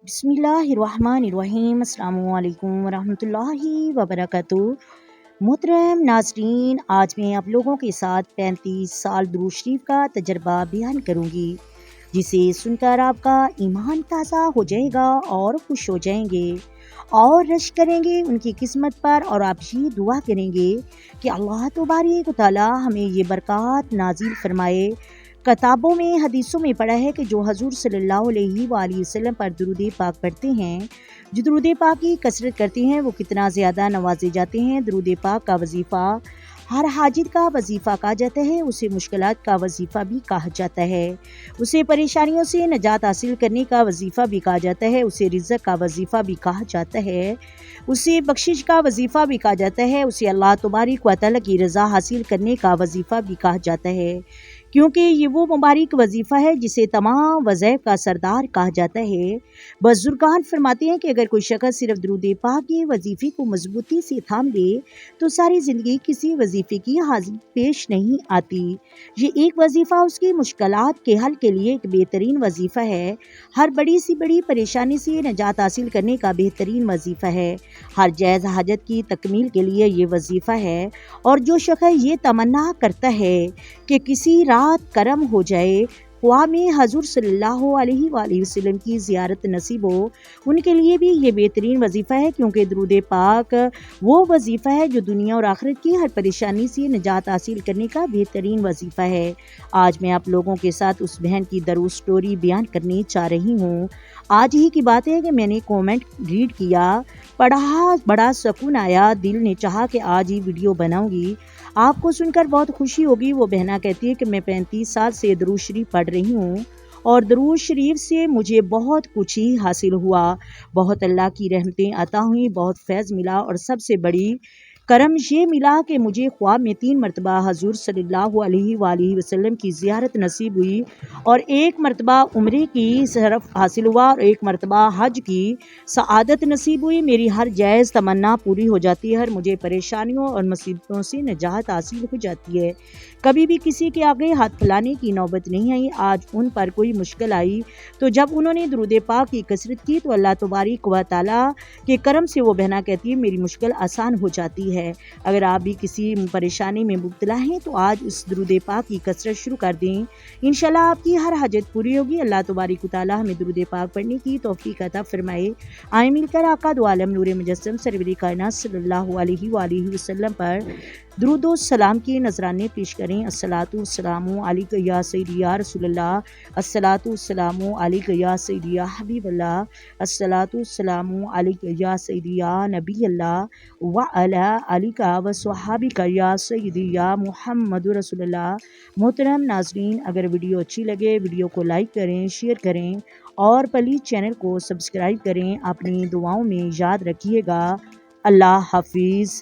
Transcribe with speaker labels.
Speaker 1: बिस्मिल्लाहिर्रहमानिर्रहीम अस्सलामुअलैकुम वरहमतुल्लाहि वबरकातुहू। मोहतरम नाजरीन, आज मैं आप लोगों के साथ 35 साल दुरूद शरीफ का तजर्बा बयान करूँगी, जिसे सुनकर आपका ईमान ताज़ा हो जाएगा और खुश हो जाएंगे और रश करेंगे उनकी किस्मत पर। और आप ये दुआ करेंगे कि अल्लाह तबारक व तआला हमें ये बरक़ात नाज़िल फरमाए। किताबों में, हदीसों में पढ़ा है कि जो हजूर सल्लल्लाहु अलैहि वसल्लम पर दुरूद पाक पढ़ते हैं, जो दुरूद पाक की कसरत करते हैं, वो कितना ज़्यादा नवाजे जाते हैं। दुरूद पाक का वजीफ़ा हर हाजिर का वजीफ़ा कहा जाता है, उसे मुश्किलात का वजीफ़ा भी कहा जाता है, उसे परेशानियों से निजात हासिल करने का वजीफ़ा भी कहा जाता है, उसे रिज़्क़ का वजीफ़ा भी कहा जाता है, उसे बख्शिश का वजीफ़ा भी कहा जाता है, उसे अल्लाह तबारक व तआला की रज़ा हासिल करने का वजीफ़ा भी कहा जाता है, क्योंकि ये वो मुबारक वजीफ़ा है जिसे तमाम वज़ाइफ का सरदार कहा जाता है। बुज़ुर्गान फरमाते हैं कि अगर कोई शख्स सिर्फ दुरूद पाक के वजीफ़े को मजबूती से थाम ले तो सारी ज़िंदगी किसी वजीफ़े की हाजिर पेश नहीं आती। ये एक वजीफ़ा उसकी मुश्किलात के हल के लिए एक बेहतरीन वजीफ़ा है, हर बड़ी सी बड़ी परेशानी से निजात हासिल करने का बेहतरीन वजीफ़ा है, हर जायज़ हाजत की तकमील के लिए ये वजीफ़ा है। और जो शख्स ये तमन्ना करता है कि किसी रात करम हो जाए, ख्वाब में हजूर सल्लल्लाहु अलैहि वसल्लम की ज़ियारत नसीब हो, उनके लिए भी ये बेहतरीन वजीफ़ा है, क्योंकि दुरूद पाक वो वजीफ़ा है जो दुनिया और आखिरत की हर परेशानी से निजात हासिल करने का बेहतरीन वजीफ़ा है। आज मैं आप लोगों के साथ उस बहन की दरूद स्टोरी बयान करने जा रही हूँ। आज ही की बात है कि मैंने कमेंट रीड किया, पढ़ा, बड़ा सुकून आया, दिल ने चाहा कि आज ही वीडियो बनाऊंगी। आपको सुनकर बहुत खुशी होगी। वो बहना कहती है कि मैं 35 साल से दरूद शरीफ पढ़ रही हूँ और दरूद शरीफ से मुझे बहुत कुछ ही हासिल हुआ, बहुत अल्लाह की रहमतें अता हुई, बहुत फैज़ मिला और सबसे बड़ी करम ये मिला कि मुझे ख्वाब में 3 मरतबा हजूर सल्लल्लाहु अलैहि वसल्लम की ज़ियारत नसीब हुई और एक मरतबा उम्रे की शरफ हासिल हुआ और एक मरतबा हज की सआदत नसीब हुई। मेरी हर जायज़ तमन्ना पूरी हो जाती है और मुझे परेशानियों और मुसीबतों से निजात हासिल हो जाती है। कभी भी किसी के आगे हाथ फैलाने की नौबत नहीं आई। आज उन पर कोई मुश्किल आई तो जब उन्होंने दुरूद पाक की कसरत की तो अल्लाह तबारक व तआला के करम से वो बहना कहती है मेरी मुश्किल आसान हो जाती है। अगर आप भी किसी परेशानी में मुब्तला हैं तो आज उस दुरूद पाक की कसरत शुरू कर दें, इंशाल्लाह आपकी हर हाजत पूरी होगी। अल्लाह तबारक व तआला हमें दुरूद पाक पढ़ने की तौफीक अता फरमाए। आए मिलकर आका दो आलम नूर मुजस्सम सरवरी कायनात सल्लल्लाहु अलैहि वसल्लम पर दुरूद व सलाम के नजराने पेश करें। अस्सलातु वस्सलामु अलैका या सय्यदी या रसूलल्लाह, अस्सलातु वस्सलामु अलैका या सय्यदी या हबीबल्लाह, अस्सलातु वस्सलामु अलैका या सय्यदी या नबीयल्लाह व अला आलिका व स्वहाबिका या सय्यदी या मुहम्मदुर रसूलुल्लाह। मोहतरम नाजरीन, अगर वीडियो अच्छी लगे वीडियो को लाइक करें, शेयर करें और प्लीज़ चैनल को सब्सक्राइब करें। अपनी दुआओं में याद रखिएगा। अल्लाह हाफिज़।